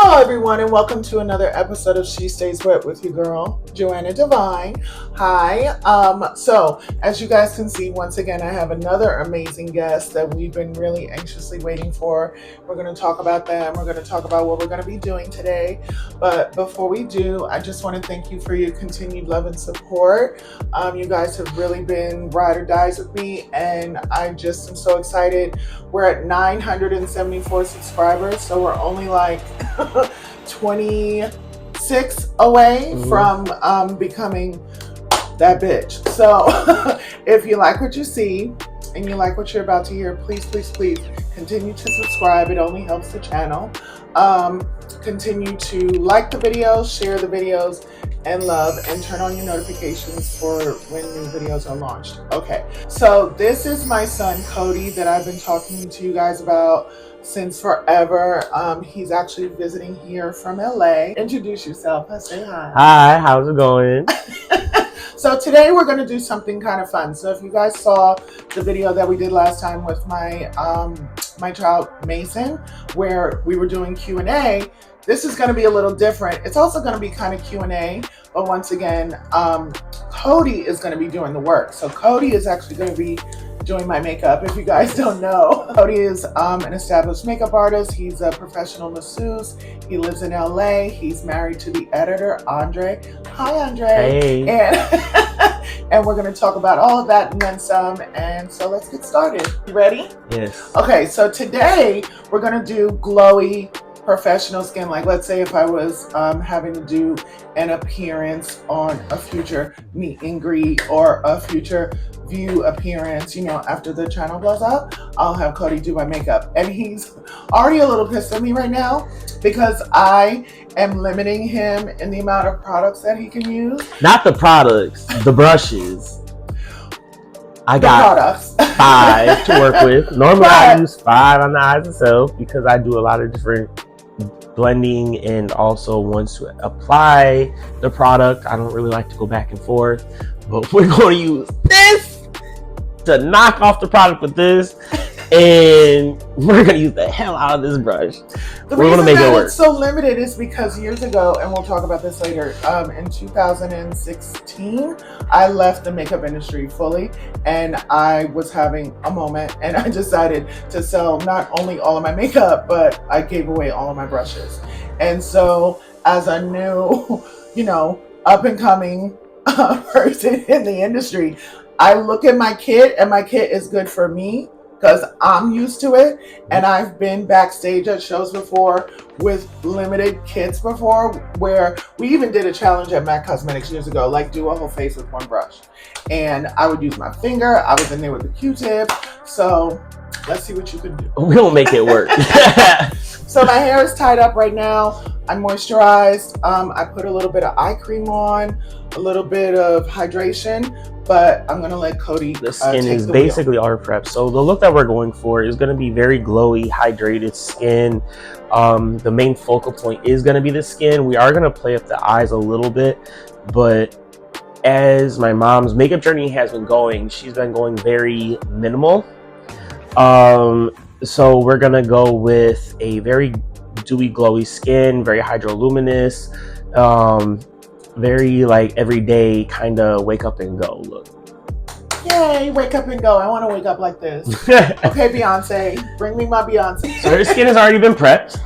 Hello everyone and welcome to another episode of She Stays Wet with your girl, Joanna Devine. Hi. So as you guys can see, once again, I have another amazing guest that we've been really anxiously waiting for. We're going to talk about them. We're going to talk about what we're going to be doing today. But before we do, I just want to thank you for your continued love and support. You guys have really been ride or dies with me, and I just am so excited. We're at 974 subscribers, so we're only like 26 away from becoming that bitch. So if you like what you see and you like what you're about to hear, please continue to subscribe. It only helps the channel. Continue to like the videos, share the videos, and love, and turn on your notifications for when new videos are launched. Okay, so this is my son Cody that I've been talking to you guys about since forever. He's actually visiting here from LA. Introduce yourself. Say hi. Hi, how's it going? So today we're going to do something kind of fun. So if you guys saw the video that we did last time with my my child Mason, where we were doing Q&A, this is going to be a little different. It's also going to be kind of Q&A, but once again, Cody is going to be doing the work. So Cody is actually going to be doing my makeup. If you guys don't know, Cody is an established makeup artist. He's a professional masseuse. He lives in LA. He's married to the editor, Andre. Hi, Andre. Hey. And we're going to talk about all of that and then some. And so let's get started. You ready? Yes. Okay, so today we're going to do glowy professional skin. Like, let's say if I was having to do an appearance on a future meet and greet or a future view appearance, you know, after the channel blows up, I'll have Cody do my makeup. And he's already a little pissed at me right now because I am limiting him in the amount of products that he can use. Not the products, the brushes. I got products. 5 to work with. Normally I use 5 on the eyes itself because I do a lot of different blending, and also once to apply the product, I don't really like to go back and forth, but we're going to use this to knock off the product with this, and we're going to use the hell out of this brush. The reason that it's so limited is because years ago, and we'll talk about this later, in 2016, I left the makeup industry fully, and I was having a moment, and I decided to sell not only all of my makeup, but I gave away all of my brushes. And so as a new, you know, up and coming person in the industry, I look at my kit, and my kit is good for me because I'm used to it, and I've been backstage at shows before with limited kits before, where we even did a challenge at MAC Cosmetics years ago, like do a whole face with one brush, and I would use my finger. I was in there with the Q-tip. So let's see what you can do. We'll make it work. So my hair is tied up right now. I'm moisturized. I put a little bit of eye cream on, a little bit of hydration, but I'm gonna let Cody. The skin is basically our prep. So the look that we're going for is gonna be very glowy, hydrated skin. The main focal point is gonna be the skin. We are gonna play up the eyes a little bit, but as my mom's makeup journey has been going, she's been going very minimal. So we're gonna go with a very dewy, glowy skin, very hydroluminous, very like everyday kind of wake up and go look. Yay, wake up and go. I want to wake up like this. Okay, Beyonce, bring me my Beyonce. So her skin has already been prepped.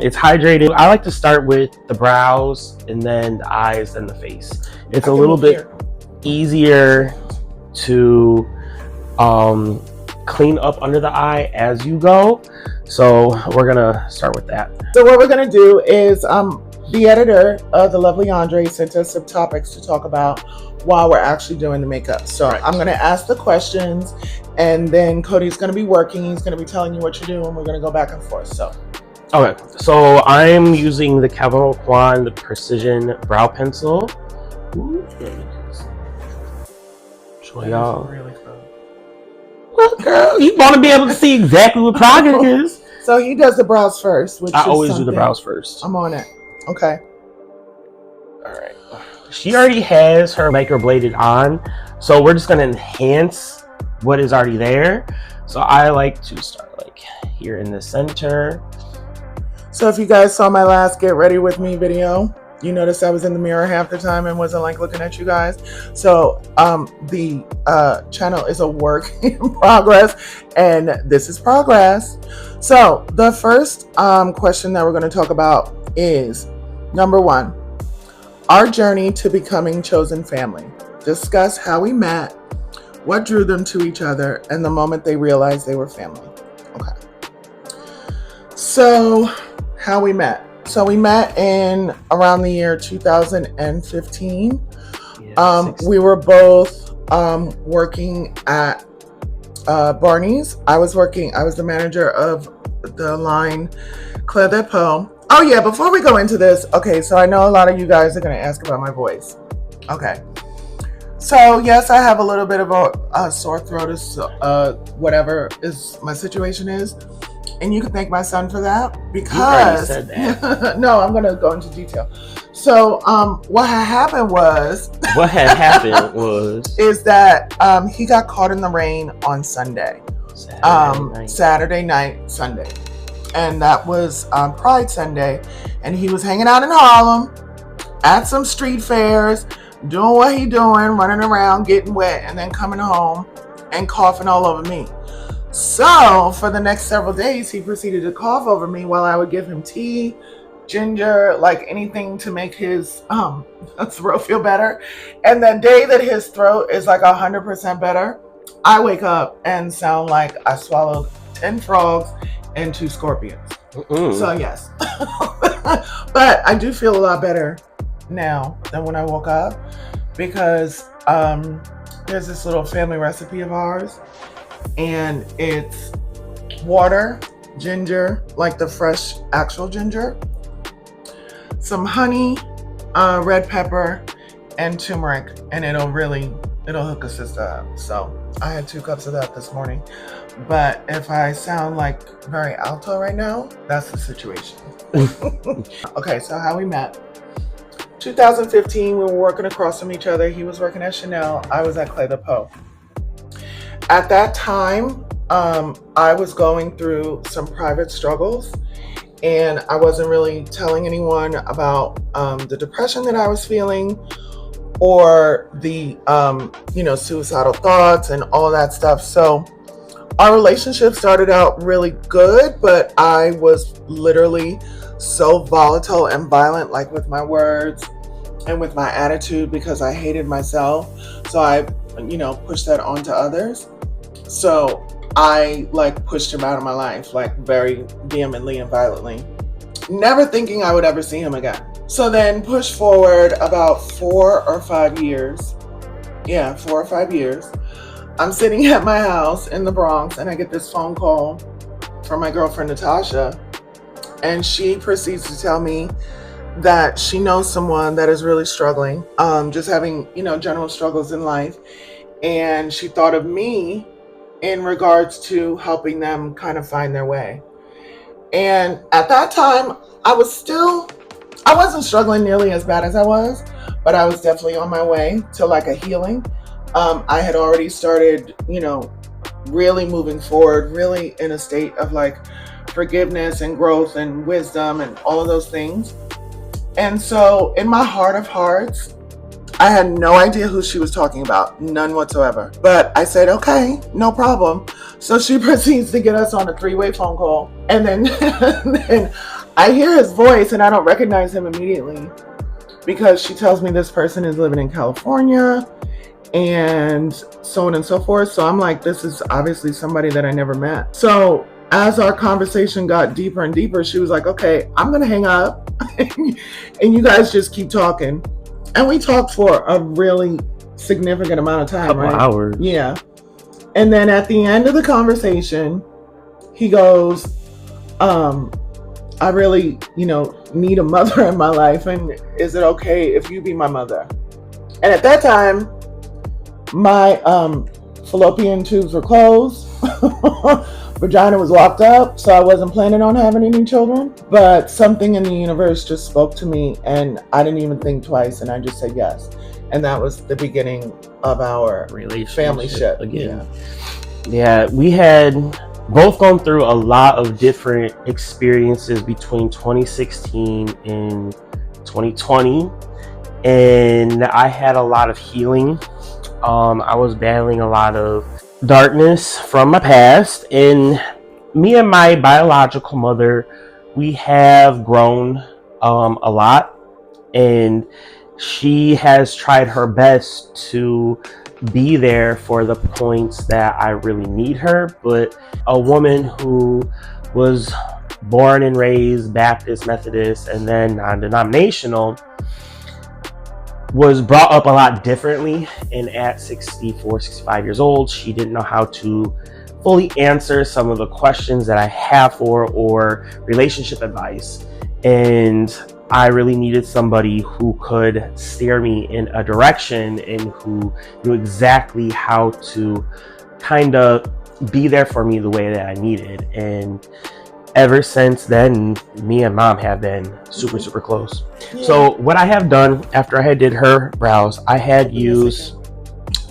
It's hydrated. I like to start with the brows and then the eyes and the face. It's a little bit easier to clean up under the eye as you go. So we're gonna start with that. So what we're gonna do is the editor of the lovely Andre sent us some topics to talk about while we're actually doing the makeup. So I'm gonna ask the questions, and then Cody's gonna be working. He's gonna be telling you what you're doing. We're gonna go back and forth. So okay, so I'm using the Kevin Aucoin, the Precision Brow Pencil. Show y'all. Well, girl, you want to be able to see exactly what product it is. So he does the brows first, which I always do the brows first. I'm on it. Okay. All right. She already has her microbladed on, so we're just going to enhance what is already there. So I like to start like here in the center. So if you guys saw my last Get Ready With Me video, you noticed I was in the mirror half the time and wasn't like looking at you guys. So the channel is a work in progress, and this is progress. So the first question that we're going to talk about is number 1, our journey to becoming chosen family. Discuss how we met, what drew them to each other, and the moment they realized they were family. Okay. So how we met. So we met in around the year 2015. We were both working at Barney's. I was the manager of the line Claire Depot. Oh yeah, before we go into this, okay, so I know a lot of you guys are going to ask about my voice. Okay. So yes, I have a little bit of a sore throat, whatever is my situation is. And you can thank my son for that, because you already said that. No, I'm gonna go into detail. So what had happened was is that he got caught in the rain on Sunday. Saturday night, Sunday. And that was Pride Sunday. And he was hanging out in Harlem at some street fairs, doing what he doing, running around, getting wet, and then coming home and coughing all over me. So for the next several days, he proceeded to cough over me while I would give him tea, ginger, like anything to make his throat feel better. And the day that his throat is like 100% better, I wake up and sound like I swallowed 10 frogs and 2 scorpions. So yes. But I do feel a lot better now than when I woke up, because there's this little family recipe of ours, and it's water, ginger, like the fresh actual ginger, some honey, red pepper, and turmeric, and it'll hook a sister up. So I had 2 cups of that this morning. But if I sound like very alto right now, that's the situation. Okay, so how we met. 2015, we were working across from each other. He was working at Chanel. I was at Clay Depot. At that time, I was going through some private struggles, and I wasn't really telling anyone about the depression that I was feeling, or the suicidal thoughts and all that stuff. So our relationship started out really good, but I was literally so volatile and violent, like with my words and with my attitude, because I hated myself. So I pushed that onto others. So I pushed him out of my life, very vehemently and violently, never thinking I would ever see him again. So then push forward about 4 or 5 years. Yeah, 4 or 5 years. I'm sitting at my house in the Bronx, and I get this phone call from my girlfriend Natasha, and she proceeds to tell me that she knows someone that is really struggling, just having general struggles in life, and she thought of me in regards to helping them kind of find their way. And at that time, I wasn't struggling nearly as bad as I was, but I was definitely on my way to a healing. I had already started, really moving forward, really in a state of forgiveness and growth and wisdom and all of those things. And so in my heart of hearts, I had no idea who she was talking about, none whatsoever. But I said, okay, no problem. So she proceeds to get us on a 3-way phone call. And then, then I hear his voice, and I don't recognize him immediately, because she tells me this person is living in California and so on and so forth. So I'm like, this is obviously somebody that I never met. So as our conversation got deeper and deeper, she was like, okay, I'm going to hang up and you guys just keep talking. And we talked for a really significant amount of time, couple hours. Yeah. And then at the end of the conversation, he goes, I really, need a mother in my life. And is it okay if you be my mother? And at that time, my fallopian tubes were closed. Vagina was locked up, so I wasn't planning on having any children. But something in the universe just spoke to me, and I didn't even think twice, and I just said yes. And that was the beginning of our relationship family ship again. Yeah, we had both gone through a lot of different experiences between 2016 and 2020, and I had a lot of healing. I was battling a lot of darkness from my past, and me and my biological mother, we have grown a lot, and she has tried her best to be there for the points that I really need her. But a woman who was born and raised Baptist, Methodist, and then non-denominational was brought up a lot differently. And at 64, 65 years old, she didn't know how to fully answer some of the questions that I have for or relationship advice. And I really needed somebody who could steer me in a direction and who knew exactly how to kind of be there for me the way that I needed. And ever since then, me and mom have been super, super close. Yeah. So what I have done after I had did her brows, I had used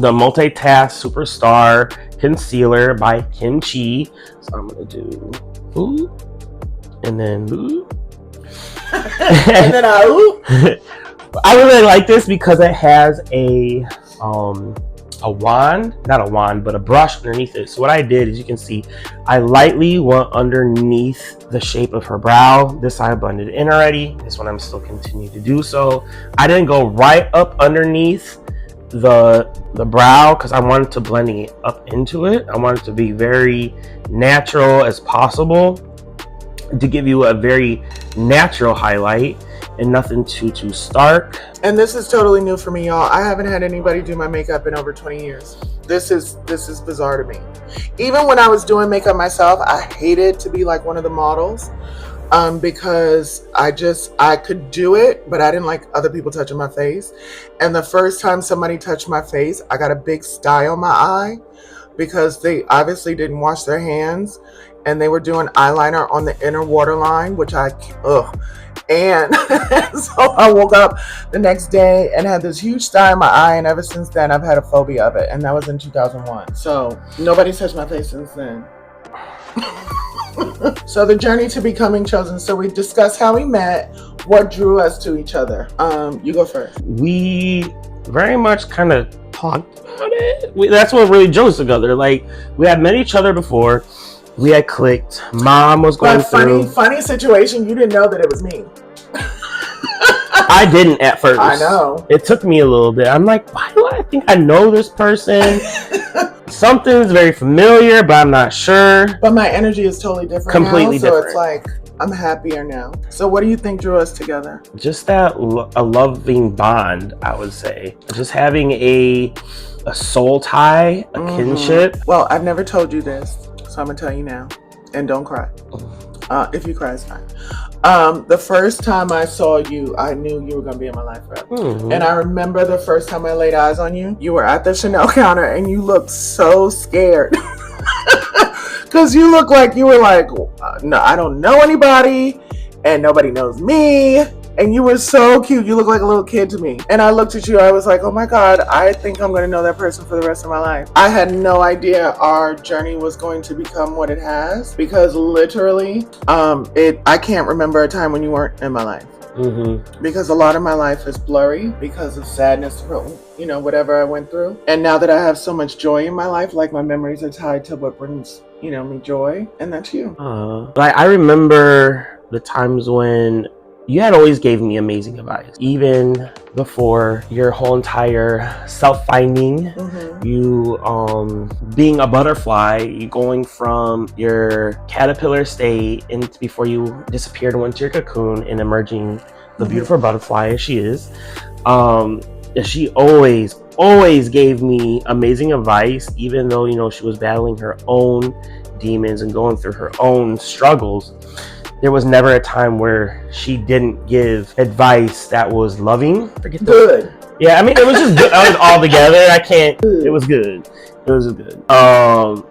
the Multitask Superstar Concealer by Kimchi. So I'm going to do ooh, and then ooh. And then I really like this because it has a wand, not a wand, but a brush underneath it. So what I did, as you can see, I lightly went underneath the shape of her brow. This I blended in already. This one I'm still continuing to do so. I didn't go right up underneath the brow because I wanted to blend it up into it. I wanted to be very natural as possible to give you a very natural highlight and nothing too stark. And this is totally new for me, y'all. I haven't had anybody do my makeup in over 20 years. This is bizarre to me. Even when I was doing makeup myself, I hated to be like one of the models because I could do it, but I didn't like other people touching my face. And the first time somebody touched my face, I got a big sty on my eye because they obviously didn't wash their hands and they were doing eyeliner on the inner waterline, which and so I woke up the next day and had this huge sty in my eye, and ever since then I've had a phobia of it, and that was in 2001. So nobody's touched my face since then. So the journey to becoming chosen. So we discussed how we met, what drew us to each other. You go first. We very much kind of talked about it. That's what really drew us together. Like, we had met each other before. We had clicked. Mom was going through. Funny situation. You didn't know that it was me. I didn't at first. I know. It took me a little bit. I'm like, why do I think I know this person? Something's very familiar, but I'm not sure. But my energy is totally different. Completely now, different. So it's like I'm happier now. So what do you think drew us together? Just that a loving bond, I would say. Just having a soul tie, a kinship. Well, I've never told you this, so I'm gonna tell you now, and don't cry. If you cry, it's fine. The first time I saw you, I knew you were gonna be in my life forever. And I remember the first time I laid eyes on you, you were at the Chanel counter and you looked so scared. Because you look like you were like, no, I don't know anybody and nobody knows me. And you were so cute. You look like a little kid to me. And I looked at you. I was like, oh my God, I think I'm going to know that person for the rest of my life. I had no idea our journey was going to become what it has. Because literally, I can't remember a time when you weren't in my life. Because a lot of my life is blurry because of sadness, whatever I went through. And now that I have so much joy in my life, like my memories are tied to what brings, me joy. And that's you. Like, I remember the times when you had always gave me amazing advice. Even before your whole entire self-finding, you being a butterfly, you going from your caterpillar state and before you disappeared and went to your cocoon and emerging the beautiful butterfly as she is. She always gave me amazing advice, even though, she was battling her own demons and going through her own struggles. There was never a time where she didn't give advice that was loving. Good. Yeah, I mean, it was just good. I was all together. It was good. It was good.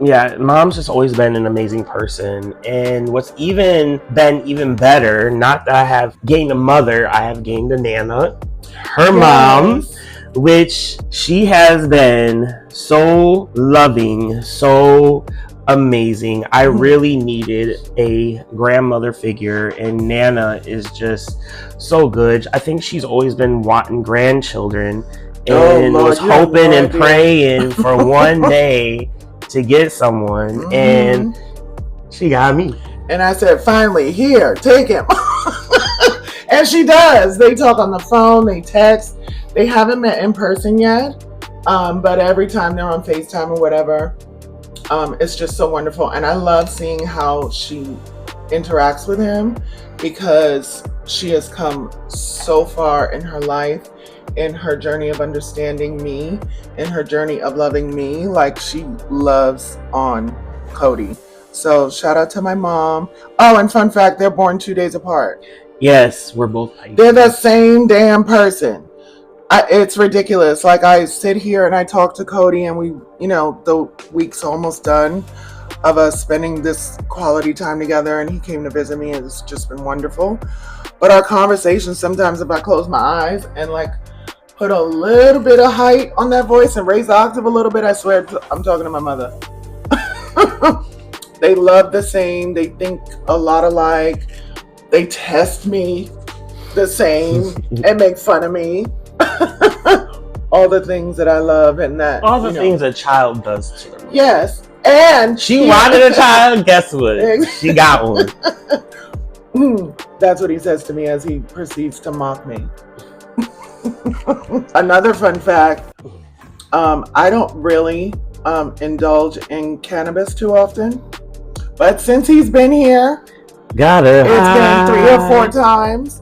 Yeah, mom's just always been an amazing person. And what's been even better, not that I have gained a mother, I have gained a Nana, her mom, which she has been so loving, so amazing. I really needed a grandmother figure, and Nana is just so good. I think she's always been wanting grandchildren and was hoping and praying for one day to get someone, and she got me. And I said, finally, here, take him. And she does. They talk on the phone, they text. They haven't met in person yet, but every time they're on FaceTime or whatever, it's just so wonderful. And I love seeing how she interacts with him, because she has come so far in her life, in her journey of understanding me, in her journey of loving me, like she loves on Cody. So shout out to my mom. Oh, and fun fact, they're born 2 days apart. Yes, we're both Pisces. They're the same damn person. It's ridiculous. Like, I sit here and I talk to Cody, and we, the week's almost done of us spending this quality time together, and he came to visit me, and it's just been wonderful. But our conversations, sometimes if I close my eyes and like put a little bit of height on that voice and raise the octave a little bit, I swear I'm talking to my mother. They love the same. They think a lot alike. They test me the same and make fun of me. All the things that I love, and that all the things a child does to them. Yes. And she wanted a child. Guess what? She got one. That's what he says to me as he proceeds to mock me. Another fun fact, I don't really indulge in cannabis too often, but since he's been here, it's been 3 or 4 times.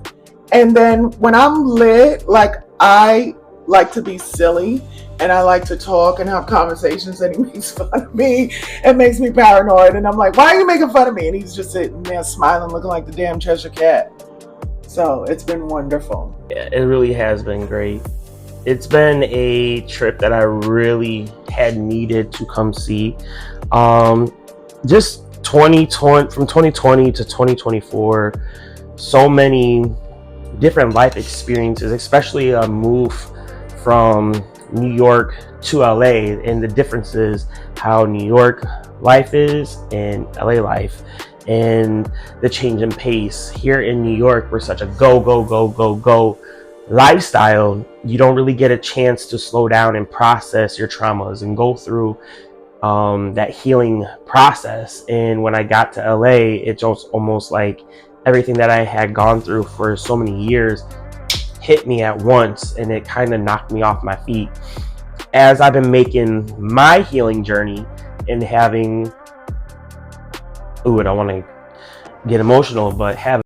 And then when I'm lit, like, I like to be silly, and I like to talk and have conversations, and he makes fun of me and makes me paranoid, and I'm like, why are you making fun of me? And he's just sitting there smiling, looking like the damn Cheshire Cat. So it's been wonderful. Yeah, it really has been great. It's been a trip that I really had needed to come see. Just 2020, from 2020 to 2024, so many different life experiences, especially a move from New York to LA, and the differences how New York life is and LA life, and the change in pace. Here in New York, we're such a go lifestyle. You don't really get a chance to slow down and process your traumas and go through that healing process. And when I got to LA, it's almost like everything that I had gone through for so many years hit me at once, and it kind of knocked me off my feet. As I've been making my healing journey and having, I don't want to get emotional, but having